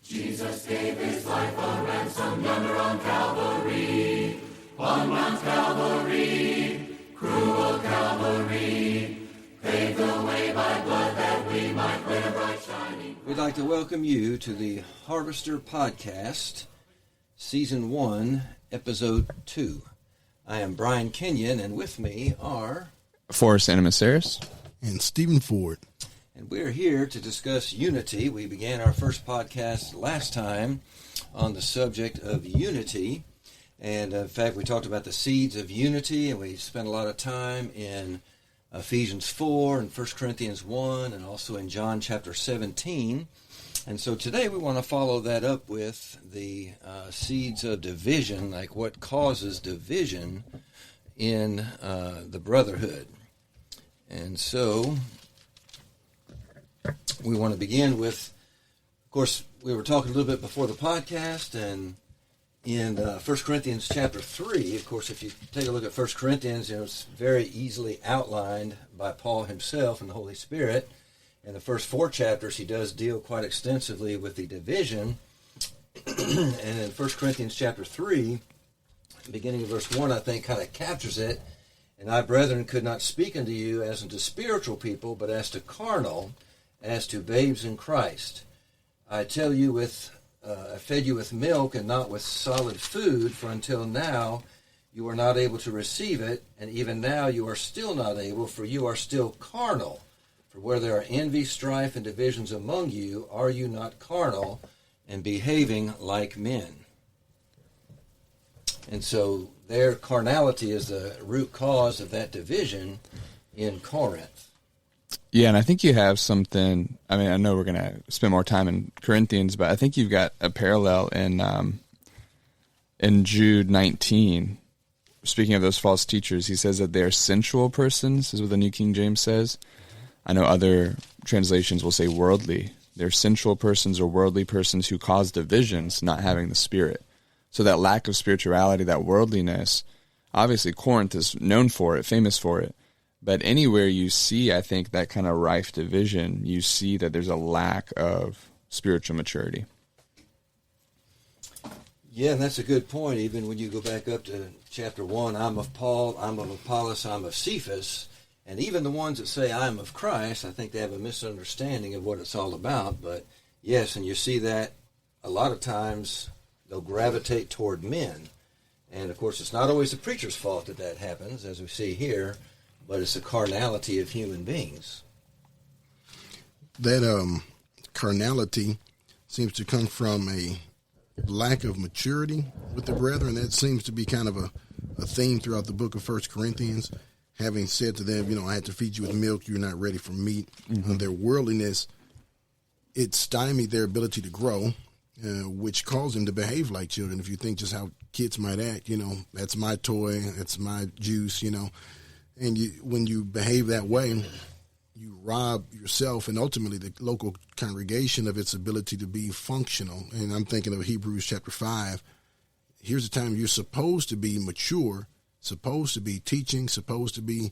Jesus gave his life a ransom yonder on Calvary, on Mount Calvary, cruel Calvary, paved the way by blood that we might live a bright shining. We'd like to welcome you to the Harvester Podcast, Season 1, Episode 2. I am Brian Kenyon, and with me are Forrest Antemesaris and Stephen Ford. And we're here to discuss unity. We began our first podcast last time on the subject of unity. And in fact, we talked about the seeds of unity, and we spent a lot of time in Ephesians 4 and 1 Corinthians 1 and also in John chapter 17. And so today we want to follow that up with the seeds of division, like what causes division in the brotherhood. And so we want to begin with, of course, we were talking a little bit before the podcast, and in 1 Corinthians chapter 3, of course, if you take a look at 1 Corinthians, it's very easily outlined by Paul himself and the Holy Spirit. In the first 4 chapters, he does deal quite extensively with the division. And in 1 Corinthians chapter 3, beginning of verse 1, I think, kind of captures it. And I, brethren, could not speak unto you as unto spiritual people, but as to carnal, as to babes in Christ. I tell you, I fed you with milk and not with solid food, for until now you are not able to receive it, and even now you are still not able, for you are still carnal. For where there are envy, strife, and divisions among you, are you not carnal and behaving like men? And so their carnality is the root cause of that division in Corinth. Yeah, and I think you have something, I mean, I know we're going to spend more time in Corinthians, but I think you've got a parallel in Jude 19. Speaking of those false teachers, he says that they're sensual persons, is what the New King James says. I know other translations will say worldly. They're sensual persons or worldly persons who cause divisions, not having the Spirit. So that lack of spirituality, that worldliness, obviously Corinth is known for it, famous for it. But anywhere you see, I think, that kind of rife division, you see that there's a lack of spiritual maturity. Yeah, and that's a good point. Even when you go back up to chapter 1, I'm of Paul, I'm of Apollos, I'm of Cephas. And even the ones that say I'm of Christ, I think they have a misunderstanding of what it's all about. But yes, and you see that a lot of times they'll gravitate toward men. And of course, it's not always the preacher's fault that that happens, as we see here, but it's the carnality of human beings. That carnality seems to come from a lack of maturity with the brethren. That seems to be kind of a theme throughout the book of 1 Corinthians. Having said to them, I had to feed you with milk, you're not ready for meat. Mm-hmm. Their worldliness, it stymied their ability to grow, which caused them to behave like children. If you think just how kids might act, that's my toy, that's my juice, And when you behave that way, you rob yourself and ultimately the local congregation of its ability to be functional. And I'm thinking of Hebrews chapter 5. Here's the time you're supposed to be mature, supposed to be teaching, supposed to be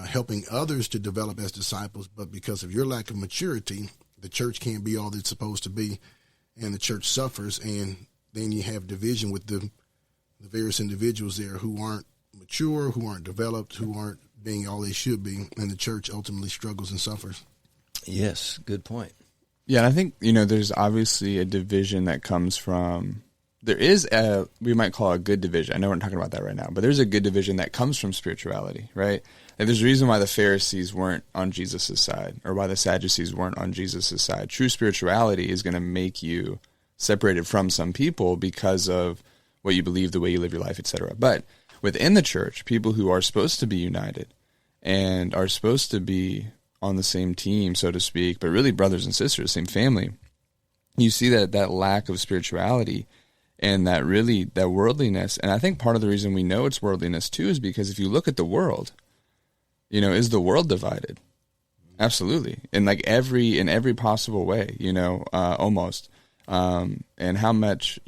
helping others to develop as disciples. But because of your lack of maturity, the church can't be all that it's supposed to be, and the church suffers. And then you have division with the various individuals there who aren't mature, who aren't developed, who aren't being all they should be, and the church ultimately struggles and suffers. Yes, good point. Yeah, and I think, there's obviously a division that comes from, there is we might call it a good division. I know we're not talking about that right now, but there's a good division that comes from spirituality, right? Like there's a reason why the Pharisees weren't on Jesus' side, or why the Sadducees weren't on Jesus' side. True spirituality is going to make you separated from some people because of what you believe, the way you live your life, etc. But within the church, people who are supposed to be united and are supposed to be on the same team, so to speak, but really brothers and sisters, same family, you see that lack of spirituality and that worldliness. And I think part of the reason we know it's worldliness too is because if you look at the world, is the world divided? Absolutely. In every possible way, almost. And how much,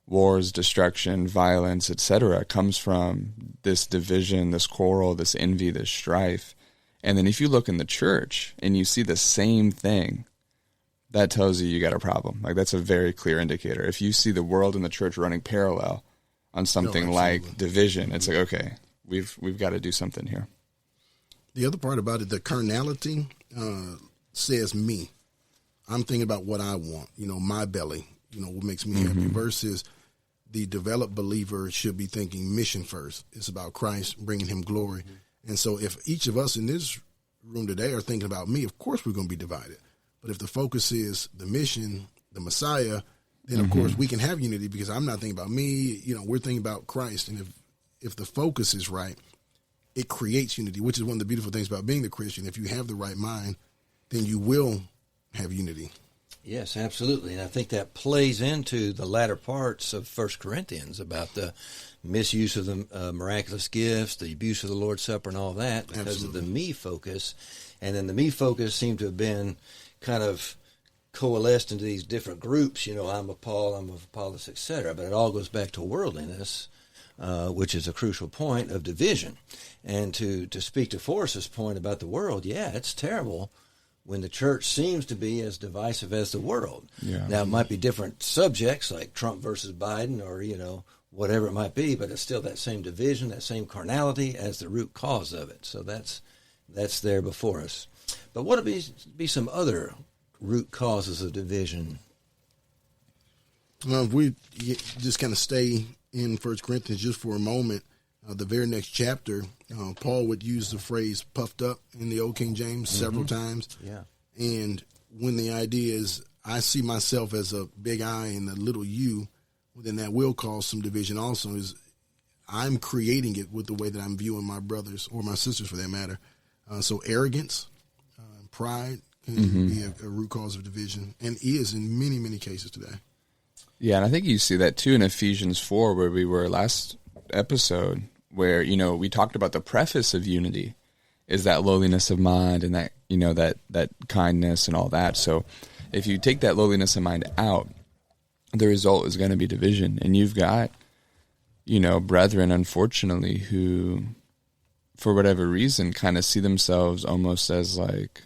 wars, destruction, violence, etc., comes from this division, this quarrel, this envy, this strife. And then if you look in the church and you see the same thing, that tells you got a problem. Like, that's a very clear indicator. If you see the world and the church running parallel on something like division, it's like, okay, we've got to do something here. The other part about it, the carnality says me. I'm thinking about what I want, my belly, what makes me happy, versus the developed believer should be thinking mission first. It's about Christ, bringing him glory. And so if each of us in this room today are thinking about me, of course we're going to be divided. But if the focus is the mission, the Messiah, then of course we can have unity, because I'm not thinking about me, we're thinking about Christ. And if the focus is right, it creates unity, which is one of the beautiful things about being the Christian. If you have the right mind, then you will have unity. Yes, absolutely. And I think that plays into the latter parts of 1 Corinthians about the misuse of the miraculous gifts, the abuse of the Lord's Supper and all that, because of the me focus. And then the me focus seemed to have been kind of coalesced into these different groups. I'm of Paul, I'm of Apollos, etc. But it all goes back to worldliness, which is a crucial point of division. And to speak to Forrest's point about the world, it's terrible when the church seems to be as divisive as the world. Yeah. Now, it might be different subjects like Trump versus Biden or, whatever it might be, but it's still that same division, that same carnality as the root cause of it. So that's there before us. But what would be some other root causes of division? Well, if we just kind of stay in 1 Corinthians just for a moment, the very next chapter, Paul would use the phrase puffed up in the Old King James several times. Yeah. And when the idea is I see myself as a big I and a little you, then that will cause some division also. Is I'm creating it with the way that I'm viewing my brothers or my sisters for that matter. So arrogance, pride can be a root cause of division, and is in many, many cases today. Yeah, and I think you see that too in Ephesians 4, where we were last episode, where, we talked about the preface of unity is that lowliness of mind and that, that kindness and all that. So if you take that lowliness of mind out, the result is going to be division. And you've got, brethren, unfortunately, who, for whatever reason, kind of see themselves almost as like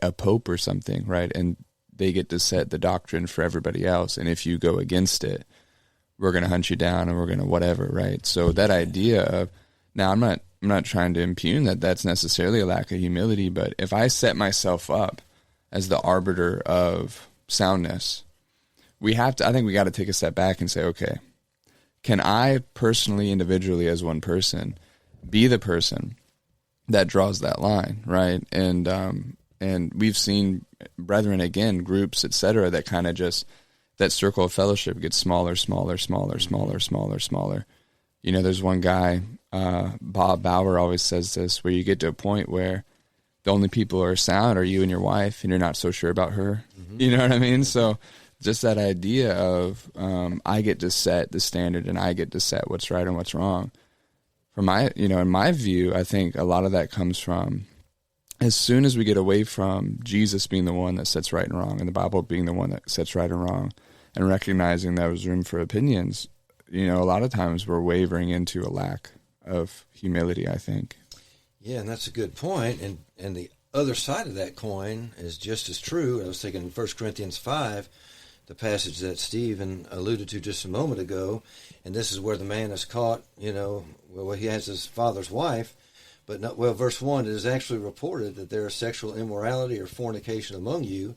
a pope or something, right? And they get to set the doctrine for everybody else. And if you go against it, we're going to hunt you down and we're going to whatever, right? So that idea of, now I'm not trying to impugn that that's necessarily a lack of humility, but if I set myself up as the arbiter of soundness, I think we got to take a step back and say, okay, can I personally, individually as one person, be the person that draws that line, right? And we've seen brethren, again, groups, etc., that kind of just, that circle of fellowship gets smaller. There's one guy, Bob Bauer always says this, where you get to a point where the only people who are sound are you and your wife, and you're not so sure about her. You know what I mean? So just that idea of I get to set the standard and I get to set what's right and what's wrong. In my view, I think a lot of that comes from, as soon as we get away from Jesus being the one that sets right and wrong, and the Bible being the one that sets right and wrong, and recognizing there was room for opinions, a lot of times we're wavering into a lack of humility, I think. Yeah, and that's a good point. And the other side of that coin is just as true. I was thinking in 1 Corinthians 5, the passage that Stephen alluded to just a moment ago, and this is where the man is caught, he has his father's wife, but verse 1, it is actually reported that there is sexual immorality or fornication among you,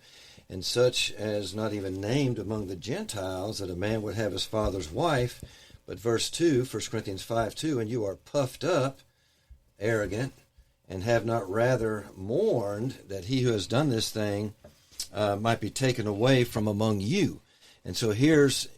and such as not even named among the Gentiles, that a man would have his father's wife. But verse 2, 1 Corinthians 5:2, and you are puffed up, arrogant, and have not rather mourned that he who has done this thing might be taken away from among you. And so here's,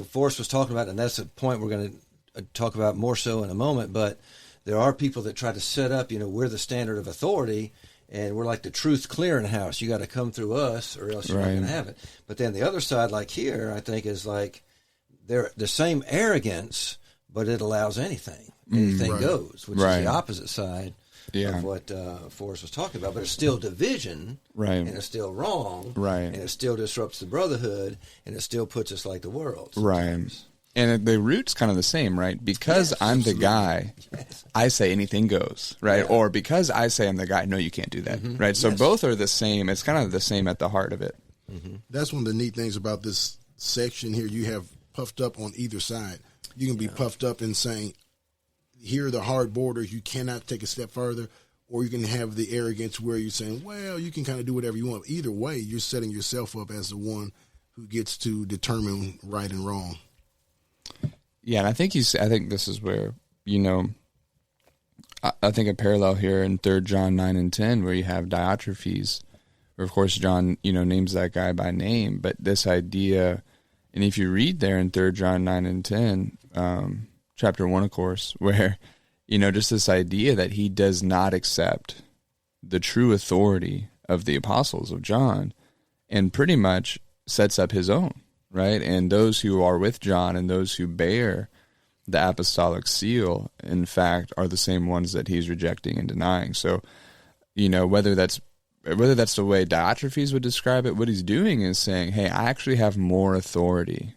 Forrest was talking about, and that's a point we're going to talk about more so in a moment, but there are people that try to set up, we're the standard of authority, and we're like the truth clearinghouse. You got to come through us or else you're not going to have it. But then the other side, like here, I think is like they're the same arrogance, but it allows anything. Anything goes, which is the opposite side of what Forrest was talking about. But it's still division, and it's still wrong, and it still disrupts the brotherhood, and it still puts us like the world. Right. And the root's kind of the same, right? Because I'm the guy, I say anything goes, right? Yeah. Or because I say I'm the guy, no, you can't do that, right? So both are the same. It's kind of the same at the heart of it. That's one of the neat things about this section here. You have puffed up on either side. You can be puffed up in saying, here are the hard borders, you cannot take a step further, or you can have the arrogance where you're saying, well, you can kind of do whatever you want. Either way, you're setting yourself up as the one who gets to determine right and wrong. Yeah, and I think this is where, I think a parallel here in 3 John 9 and 10, where you have Diotrephes, where of course John, names that guy by name, but this idea, and if you read there in 3 John 9 and 10, chapter 1, of course, where, just this idea that he does not accept the true authority of the apostles of John and pretty much sets up his own, right? And those who are with John and those who bear the apostolic seal, in fact, are the same ones that he's rejecting and denying. So, whether that's the way Diotrephes would describe it, what he's doing is saying, hey, I actually have more authority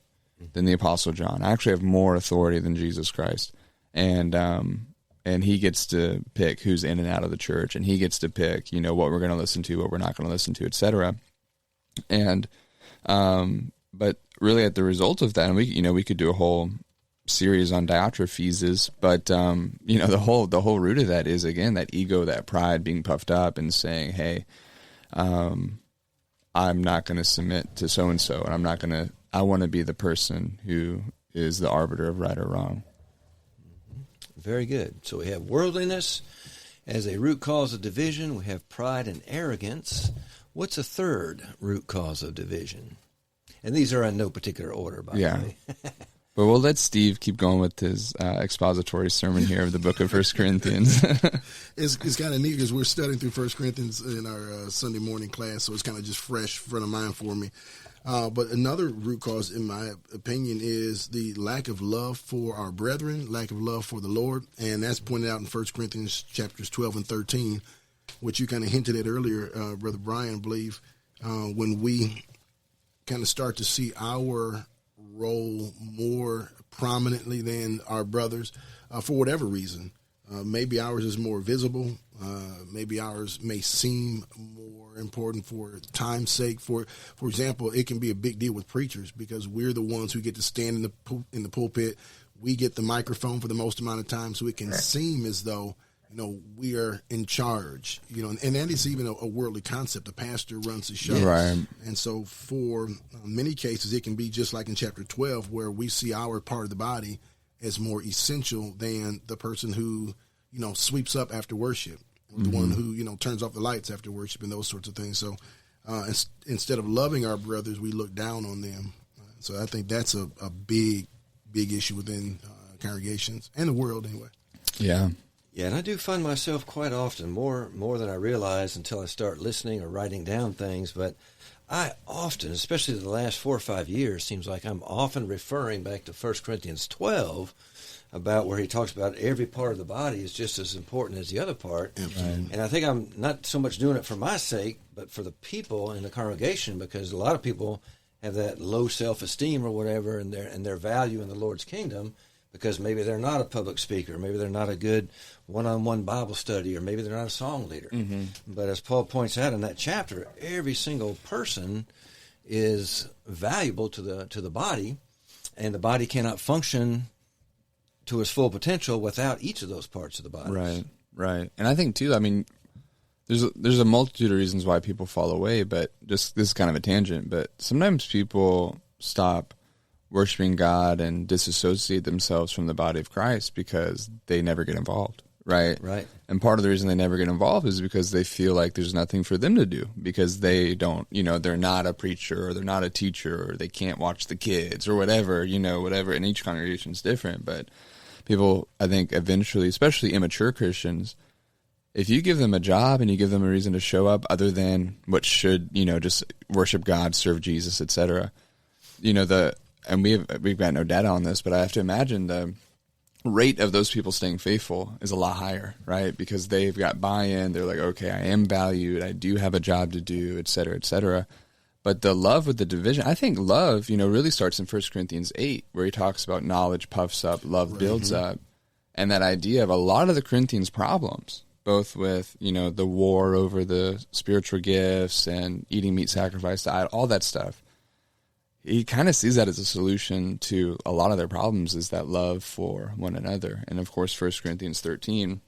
than the Apostle John. I actually have more authority than Jesus Christ. And he gets to pick who's in and out of the church, and he gets to pick, what we're going to listen to, what we're not going to listen to, etc. And, but really at the result of that, and we could do a whole series on Diotrephes, but the whole root of that is, again, that ego, that pride, being puffed up and saying, hey, I'm not going to submit to so and so, and I want to be the person who is the arbiter of right or wrong. Very good. So we have worldliness as a root cause of division. We have pride and arrogance. What's a third root cause of division? And these are in no particular order, by the way. But we'll let Steve keep going with his expository sermon here of the book of 1 Corinthians. It's kind of neat because we're studying through 1 Corinthians in our Sunday morning class, so it's kind of just fresh front of mind for me. But another root cause, in my opinion, is the lack of love for our brethren, lack of love for the Lord, and that's pointed out in 1 Corinthians chapters 12 and 13, which you kind of hinted at earlier, Brother Brian, I believe, when we kind of start to see our role more prominently than our brothers for whatever reason. Maybe ours is more visible. Maybe ours may seem more important for time's sake. For example, it can be a big deal with preachers because we're the ones who get to stand in the pulpit. We get the microphone for the most amount of time, so it can seem as though we are in charge. And that is even a worldly concept. The pastor runs the show, right? And so for many cases, it can be just like in chapter 12, where we see our part of the body as more essential than the person who sweeps up after worship, or the one who turns off the lights after worship, and those sorts of things. So instead of loving our brothers, we look down on them. So I think that's a big issue within congregations and the world anyway. Yeah. Yeah, and I do find myself quite often, more than I realize until I start listening or writing down things, but I often, especially the last 4 or 5 years, seems like I'm often referring back to 1 Corinthians 12 about where he talks about every part of the body is just as important as the other part. Right. And I think I'm not so much doing it for my sake, but for the people in the congregation, because a lot of people have that low self-esteem or whatever and their value in the Lord's kingdom, because maybe they're not a public speaker, maybe they're not a good one-on-one Bible study, or maybe they're not a song leader. Mm-hmm. But as Paul points out in that chapter, every single person is valuable to the body, and the body cannot function to its full potential without each of those parts of the body. Right. And I think, too, there's a multitude of reasons why people fall away, but just this is kind of a tangent, but sometimes people stop worshiping God and disassociate themselves from the body of Christ because they never get involved, right? Right. And part of the reason they never get involved is because they feel like there's nothing for them to do because they don't, they're not a preacher or they're not a teacher or they can't watch the kids or whatever, whatever. And each congregation is different, but people, I think, eventually, especially immature Christians, if you give them a job and you give them a reason to show up other than what should, just worship God, serve Jesus, etc., and we've got no data on this, but I have to imagine the rate of those people staying faithful is a lot higher, right? Because they've got buy-in. They're like, okay, I am valued. I do have a job to do, et cetera, et cetera. But the love with the division, I think love, really starts in 1 Corinthians 8, where he talks about knowledge puffs up, love builds up. And that idea of a lot of the Corinthians' problems, both with, the war over the spiritual gifts and eating meat sacrificed to idol, all that stuff. He kind of sees that as a solution to a lot of their problems, is that love for one another. And of course, 1 Corinthians 13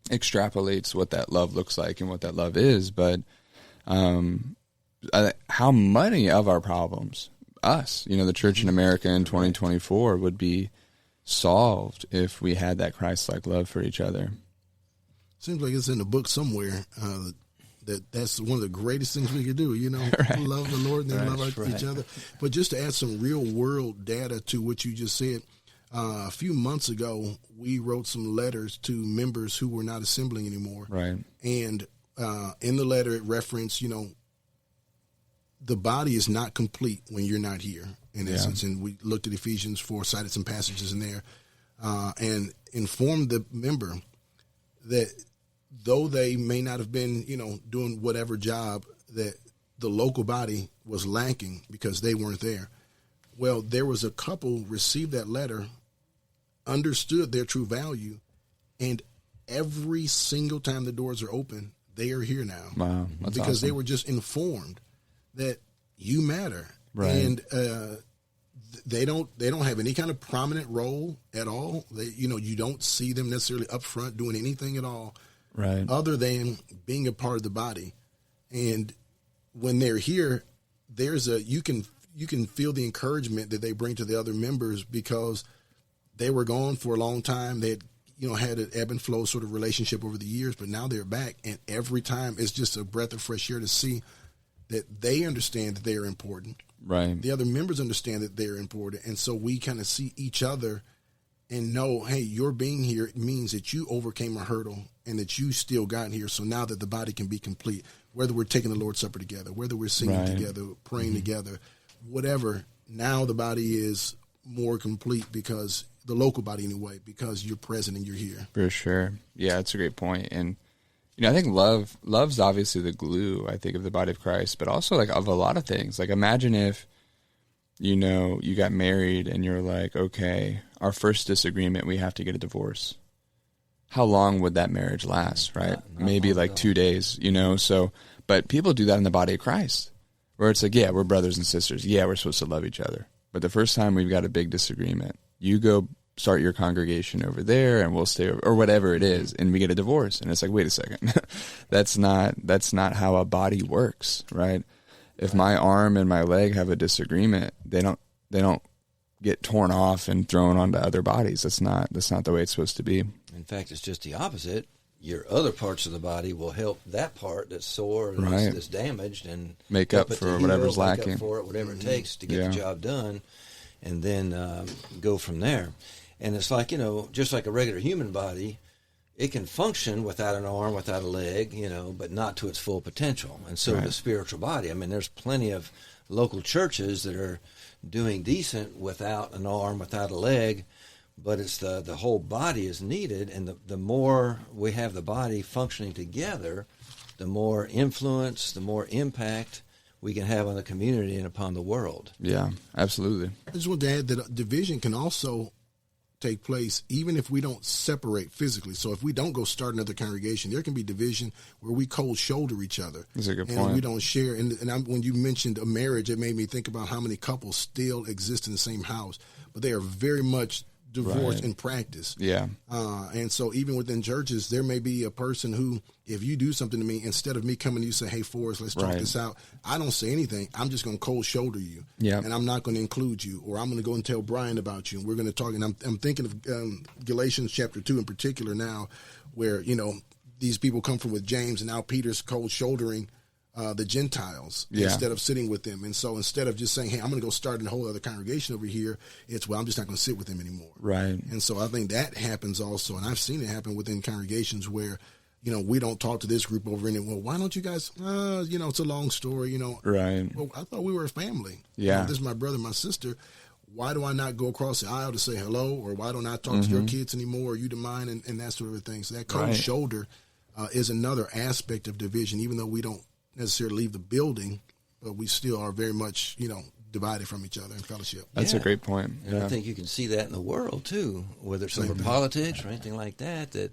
extrapolates what that love looks like and what that love is. But how many of our problems, us, the church in America in 2024, would be solved if we had that Christ-like love for each other? Seems like it's in the book somewhere that's one of the greatest things we could do, Right. love the Lord and then love right. each other. But just to add some real-world data to what you just said, a few months ago, we wrote some letters to members who were not assembling anymore. Right. And in the letter, it referenced, the body is not complete when you're not here, in essence. And we looked at Ephesians 4, cited some passages in there, and informed the member that though they may not have been, doing whatever job, that the local body was lacking because they weren't there. Well, there was a couple received that letter, understood their true value, and every single time the doors are open, they are here now. Wow, that's because awesome. they were just informed that you matter, Right. and they don't have any kind of prominent role at all. You don't see them necessarily up front doing anything at all, Right. other than being a part of the body. And when they're here, you can feel the encouragement that they bring to the other members, because they were gone for a long time. They had an ebb and flow sort of relationship over the years, but now they're back, and every time it's just a breath of fresh air to see that they understand that they are important. Right. The other members understand that they're important, and so we kind of see each other and know, hey, your being here means that you overcame a hurdle and that you still got here. So now that the body can be complete, whether we're taking the Lord's Supper together, whether we're singing Right. together, praying together, whatever, now the body is more complete, because the local body anyway, because you're present and you're here. For sure. Yeah, that's a great point. And, I think love's obviously the glue, I think, of the body of Christ, but also like of a lot of things. Like, imagine if, you got married and you're like, okay, our first disagreement, we have to get a divorce. How long would that marriage last, right? Not Maybe long like at all. 2 days, so, but people do that in the body of Christ, where it's like, yeah, we're brothers and sisters. Yeah, we're supposed to love each other. But the first time we've got a big disagreement, you go start your congregation over there and we'll stay over, or whatever it is, and we get a divorce. And it's like, wait a second, that's not how a body works, right? If my arm and my leg have a disagreement, they don't get torn off and thrown onto other bodies. That's not the way it's supposed to be. In fact, it's just the opposite. Your other parts of the body will help that part that's sore and Right. that's damaged, and Make help up it for to heal, whatever's make up lacking. for it, whatever it takes to get Yeah. the job done, and then go from there. And it's like, just like a regular human body, it can function without an arm, without a leg, but not to its full potential. And so Right. the spiritual body, I mean, there's plenty of local churches that are doing decent without an arm, without a leg, but it's the whole body is needed, and the more we have the body functioning together, the more influence, the more impact we can have on the community and upon the world. Yeah, absolutely. I just want to add that division can also take place even if we don't separate physically. So if we don't go start another congregation, there can be division where we cold shoulder each other. That's a good and point. we don't share. When you mentioned a marriage, it made me think about how many couples still exist in the same house, but they are very much divorced Right. in practice. Yeah. And so even within churches, there may be a person who, if you do something to me, instead of me coming to you say, hey, Forrest, let's talk Right. this out, I don't say anything. I'm just going to cold shoulder you. Yeah. And I'm not going to include you, or I'm going to go and tell Brian about you. And we're going to talk. And I'm thinking of Galatians chapter 2 in particular now, where, these people come from with James, and now Peter's cold shouldering the Gentiles instead of sitting with them. And so instead of just saying, hey, I'm going to go start a whole other congregation over here, it's, well, I'm just not going to sit with them anymore. Right. And so I think that happens also. And I've seen it happen within congregations where, we don't talk to this group over in it. Well, why don't you guys, it's a long story, Right. Well, I thought we were a family. Yeah. This is my brother, my sister. Why do I not go across the aisle to say hello? Or why don't I talk to your kids anymore? Or you to mine? And that sort of thing. So that cold Right. shoulder is another aspect of division, even though we don't necessarily leave the building, but we still are very much, divided from each other in fellowship. That's a great point. And Yeah. I think you can see that in the world too, whether it's over politics or anything like that, that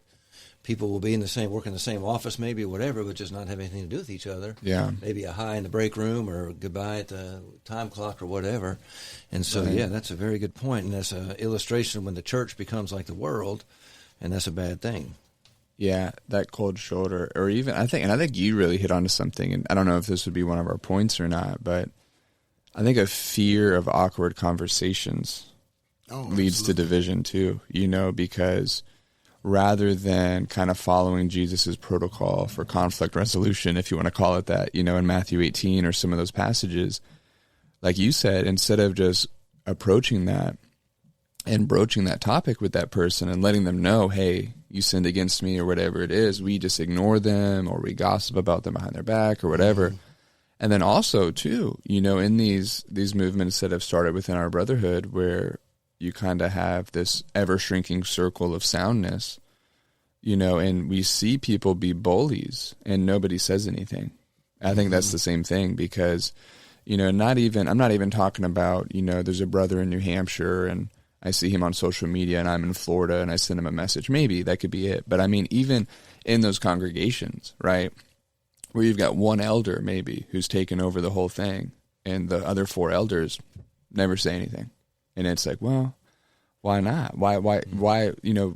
people will be work in the same office, maybe, or whatever, but just not have anything to do with each other. Yeah. Maybe a hi in the break room or goodbye at the time clock or whatever. And so, Right. yeah, that's a very good point. And that's an illustration when the church becomes like the world, and that's a bad thing. Yeah, that cold shoulder, or even I think you really hit onto something, and I don't know if this would be one of our points or not, but I think a fear of awkward conversations leads to division too, because rather than kind of following Jesus's protocol for conflict resolution, if you want to call it that, in Matthew 18 or some of those passages, like you said, instead of just approaching that and broaching that topic with that person and letting them know, hey, you sinned against me or whatever it is, we just ignore them or we gossip about them behind their back or whatever. Mm-hmm. And then also too, in these movements that have started within our brotherhood where you kind of have this ever shrinking circle of soundness, and we see people be bullies and nobody says anything. I think that's the same thing because, I'm not even talking about, there's a brother in New Hampshire and I see him on social media and I'm in Florida and I send him a message. Maybe that could be it. But I mean, even in those congregations, right, where you've got one elder maybe who's taken over the whole thing and the other 4 elders never say anything. And it's like, well, why not? Why,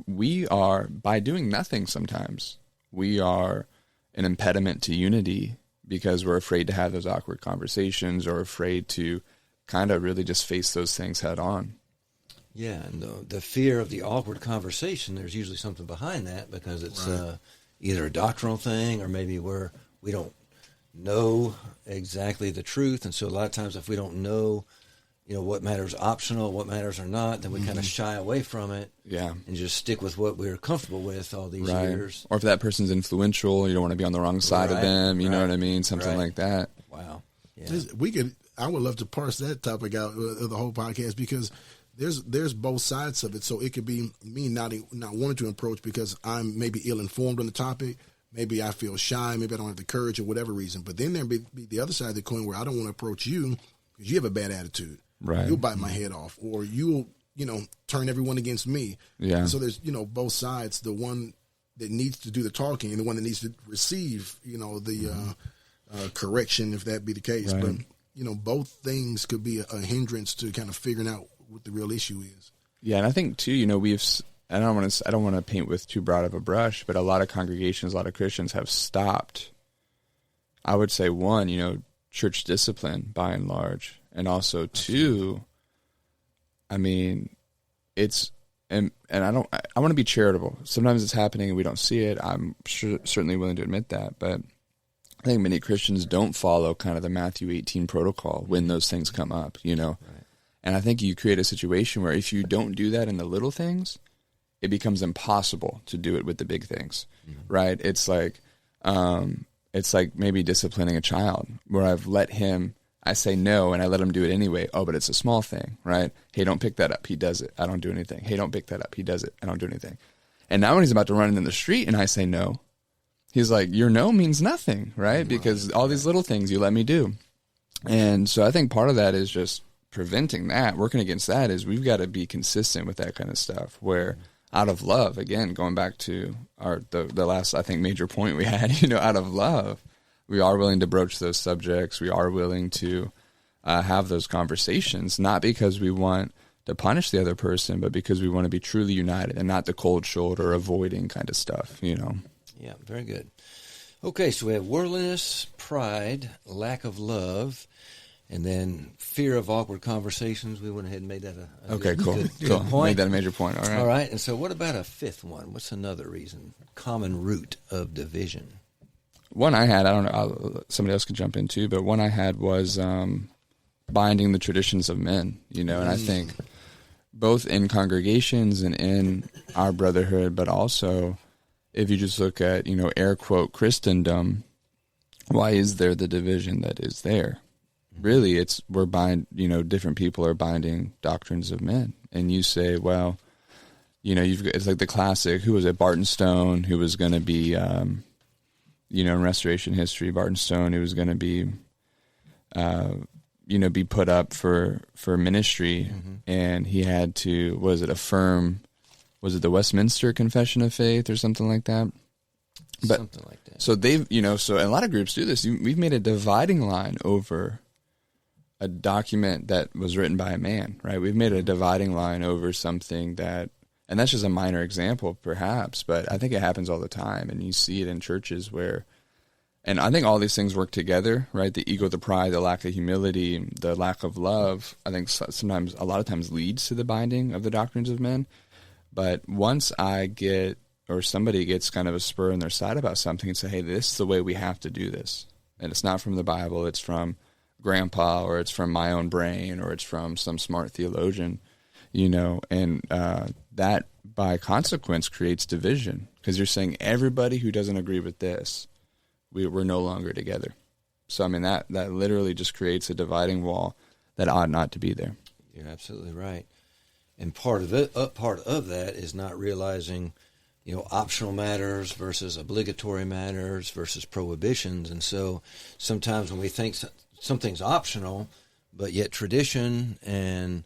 we are, by doing nothing sometimes, we are an impediment to unity because we're afraid to have those awkward conversations or afraid to kind of really just face those things head on. Yeah, and the fear of the awkward conversation, there's usually something behind that because it's either a doctrinal thing or maybe we don't know exactly the truth. And so a lot of times if we don't know, what matters optional, what matters or not, then we kind of shy away from it. Yeah. And just stick with what we're comfortable with all these years. Or if that person's influential, you don't want to be on the wrong side of them, you know what I mean? Something like that. Wow. Yeah. I would love to parse that topic out of the whole podcast because there's both sides of it. So it could be me not wanting to approach because I'm maybe ill-informed on the topic. Maybe I feel shy. Maybe I don't have the courage or whatever reason. But then there'd be the other side of the coin where I don't want to approach you because you have a bad attitude. Right. You'll bite my head off or you'll, turn everyone against me. Yeah. And so there's, both sides, the one that needs to do the talking and the one that needs to receive, the correction, if that be the case. Right. But, both things could be a hindrance to kind of figuring out what the real issue is. Yeah, and I think too, I don't want to paint with too broad of a brush, but a lot of congregations, a lot of Christians have stopped. I would say one, church discipline by and large, and also two, I mean, it's and I want to be charitable. Sometimes it's happening and we don't see it. I'm certainly willing to admit that, but I think many Christians don't follow kind of the Matthew 18 protocol when those things come up, Right. And I think you create a situation where if you don't do that in the little things, it becomes impossible to do it with the big things, right? It's like maybe disciplining a child where I say no and I let him do it anyway. Oh, but it's a small thing, right? Hey, don't pick that up. He does it. I don't do anything. Hey, don't pick that up. He does it. I don't do anything. And now when he's about to run in the street and I say no, he's like, your no means nothing, right? Because all these little things you let me do. And so I think part of that is just preventing that, working against that is we've got to be consistent with that kind of stuff where out of love, again, going back to the last, I think, major point we had, out of love, we are willing to broach those subjects. We are willing to have those conversations, not because we want to punish the other person, but because we want to be truly united and not the cold shoulder avoiding kind of stuff, Yeah, very good. Okay, so we have worldliness, pride, lack of love, and then fear of awkward conversations. We went ahead and made that a okay, good, cool. good point. Made that a major point. All right. All right, and so what about a fifth one? What's another reason? Common root of division. One I had, I don't know, somebody else could jump in too, but one I had was binding the traditions of men, and I think both in congregations and in our brotherhood, but also if you just look at, air quote, Christendom, why is there the division that is there? Really, different people are binding doctrines of men. And you say, well, it's like the classic, who was it, Barton Stone, who was going to be, in Restoration history, Barton Stone, who was going to be, be put up for ministry. And he had to, affirm was it the Westminster Confession of Faith or something like that? But, something like that. So they've, so a lot of groups do this. We've made a dividing line over a document that was written by a man, right? We've made a dividing line over something that, and that's just a minor example perhaps, but I think it happens all the time. And you see it in churches where, and I think all these things work together, right? The ego, the pride, the lack of humility, the lack of love, I think sometimes, a lot of times leads to the binding of the doctrines of men. But once I get, or somebody gets kind of a spur in their side about something and say, hey, this is the way we have to do this. And it's not from the Bible, it's from grandpa, or it's from my own brain, or it's from some smart theologian, and that by consequence creates division, because you're saying everybody who doesn't agree with this, we're no longer together. So, I mean, that literally just creates a dividing wall that ought not to be there. You're absolutely right. And part of that is not realizing, optional matters versus obligatory matters versus prohibitions. And so sometimes when we think something's optional, but yet tradition and,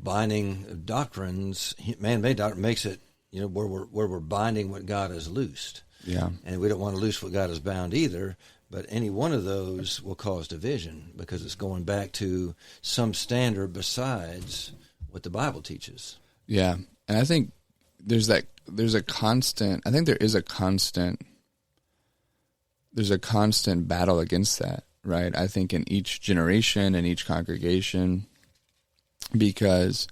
binding doctrines, man-made doctrine makes it, where we're binding what God has loosed. Yeah. And we don't want to loose what God has bound either. But any one of those will cause division because it's going back to some standard besides what the Bible teaches. Yeah. And I think there's a constant battle against that, right? I think in each generation and each congregation, because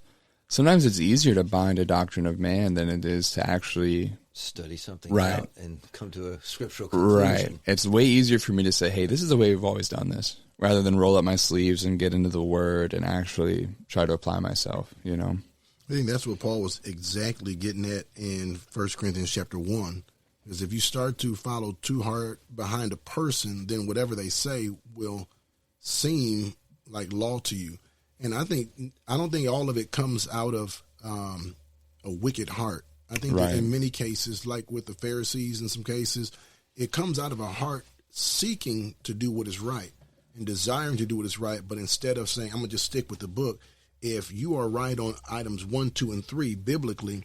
sometimes it's easier to bind a doctrine of man than it is to actually study something right. out and come to a scriptural conclusion. Right. It's way easier for me to say, hey, this is the way we've always done this, rather than roll up my sleeves and get into the Word and actually try to apply myself, I think that's what Paul was exactly getting at in 1 Corinthians chapter 1. Because if you start to follow too hard behind a person, then whatever they say will seem like law to you. And I don't think all of it comes out of a wicked heart. I think that in many cases, like with the Pharisees in some cases, it comes out of a heart seeking to do what is right and desiring to do what is right. But instead of saying, I'm going to just stick with the book, if you are right on items 1, 2, and 3 biblically,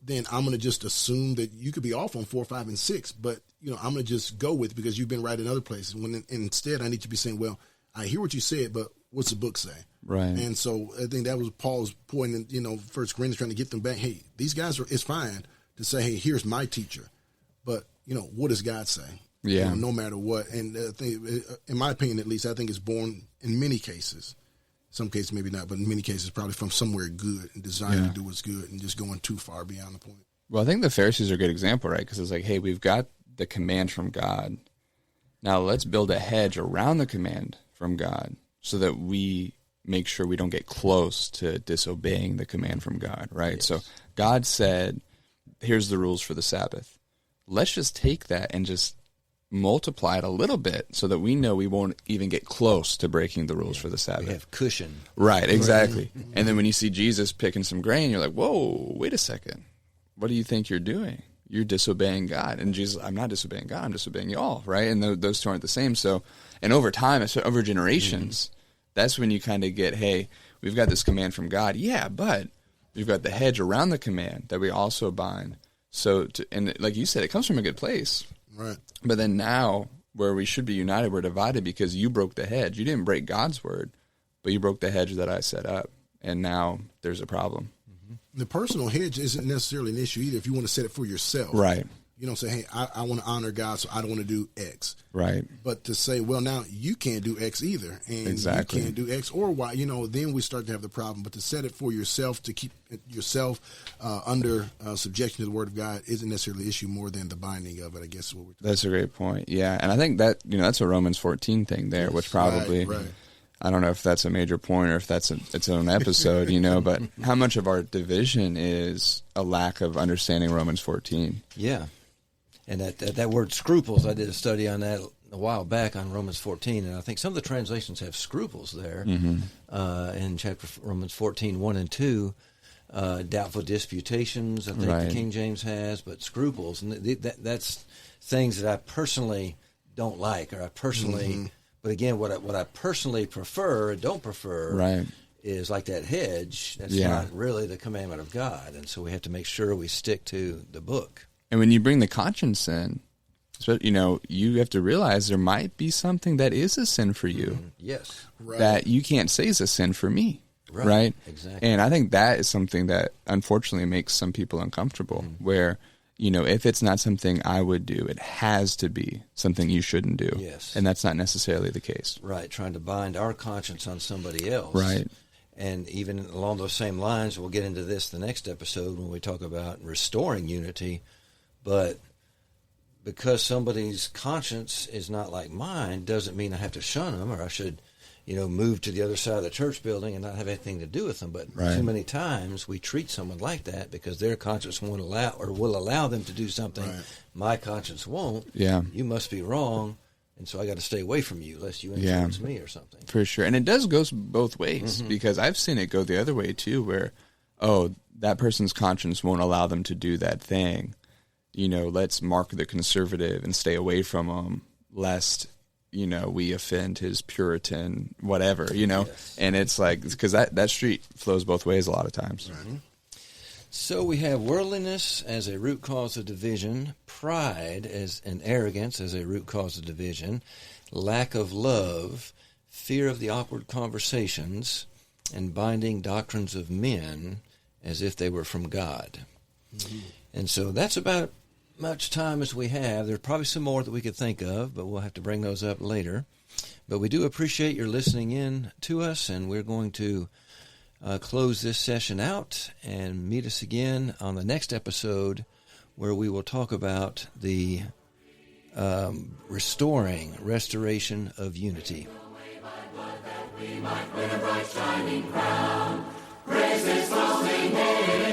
then I'm going to just assume that you could be off on 4, 5, and 6. But, I'm going to just go with it because you've been right in other places. When instead, I need to be saying, well, I hear what you said, but what's the book say? Right. And so I think that was Paul's point in, 1 Corinthians, trying to get them back. Hey, these guys it's fine to say, hey, here's my teacher. But, what does God say? Yeah. No matter what. And I think, in my opinion, at least, I think it's born in many cases. Some cases maybe not, but in many cases probably from somewhere good and desiring to do what's good and just going too far beyond the point. Well, I think the Pharisees are a good example, right? Because it's like, hey, we've got the command from God. Now let's build a hedge around the command from God so that we make sure we don't get close to disobeying the command from God, right? Yes. So God said, here's the rules for the Sabbath. Let's just take that and just multiply it a little bit so that we know we won't even get close to breaking the rules for the Sabbath. We have cushion. Right, exactly. And then when you see Jesus picking some grain, you're like, whoa, wait a second. What do you think you're doing? You're disobeying God. And Jesus, I'm not disobeying God, I'm disobeying y'all, right? And those two aren't the same. So, and over time, over generations, that's when you kind of get, hey, we've got this command from God. Yeah, but we've got the hedge around the command that we also bind. So, and like you said, it comes from a good place. Right. But then now, where we should be united, we're divided because you broke the hedge. You didn't break God's word, but you broke the hedge that I set up. And now there's a problem. The personal hedge isn't necessarily an issue either if you want to set it for yourself. Right. You don't say, hey, I want to honor God, so I don't want to do X. Right. But to say, well, now you can't do X either. And exactly. You can't do X or Y, then we start to have the problem. But to set it for yourself, to keep yourself under subjection to the Word of God isn't necessarily the issue more than the binding of it, I guess is what we're talking That's a great point. Yeah. And I think that, that's a Romans 14 thing there, which probably, right. I don't know if that's a major point or if that's its own episode, but how much of our division is a lack of understanding Romans 14? Yeah. And that word scruples, I did a study on that a while back on Romans 14, and I think some of the translations have scruples there in chapter Romans 14, 1 and 2. Doubtful disputations, I think the King James has, but scruples. And that's things that I personally don't like, or I personally... But again, what I personally prefer and don't prefer is like that hedge. That's Yeah. not really the commandment of God. And so we have to make sure we stick to the book. And when you bring the conscience in, you know, you have to realize there might be something that is a sin for you Yes. Right. that you can't say is a sin for me. Right. Exactly. And I think that is something that unfortunately makes some people uncomfortable, where, you know, if it's not something I would do, it has to be something you shouldn't do. Yes. And that's not necessarily the case. Right, trying to bind our conscience on somebody else. Right. And even along those same lines, we'll get into this the next episode when we talk about restoring unity. But because somebody's conscience is not like mine doesn't mean I have to shun them or I should, you know, move to the other side of the church building and not have anything to do with them. But Right. too many times we treat someone like that because their conscience won't allow or will allow them to do something Right. my conscience won't. Yeah. You must be wrong, and so I got to stay away from you lest you influence me or something. For sure. And it does go both ways, because I've seen it go the other way too, where, oh, that person's conscience won't allow them to do that thing. You know, let's mark the conservative and stay away from them, lest, you know, we offend his Puritan whatever, you know. Yes. And it's like, because that street flows both ways a lot of times. Right. So we have worldliness as a root cause of division, pride and arrogance as a root cause of division, lack of love, fear of the awkward conversations, and binding doctrines of men as if they were from God. And so that's about much time as we have. There are probably some more that we could think of, but we'll have to bring those up later. But we do appreciate your listening in to us, and we're going to close this session out and meet us again on the next episode where we will talk about the restoration of unity. We might win a bright shining crown. Praise His holy name.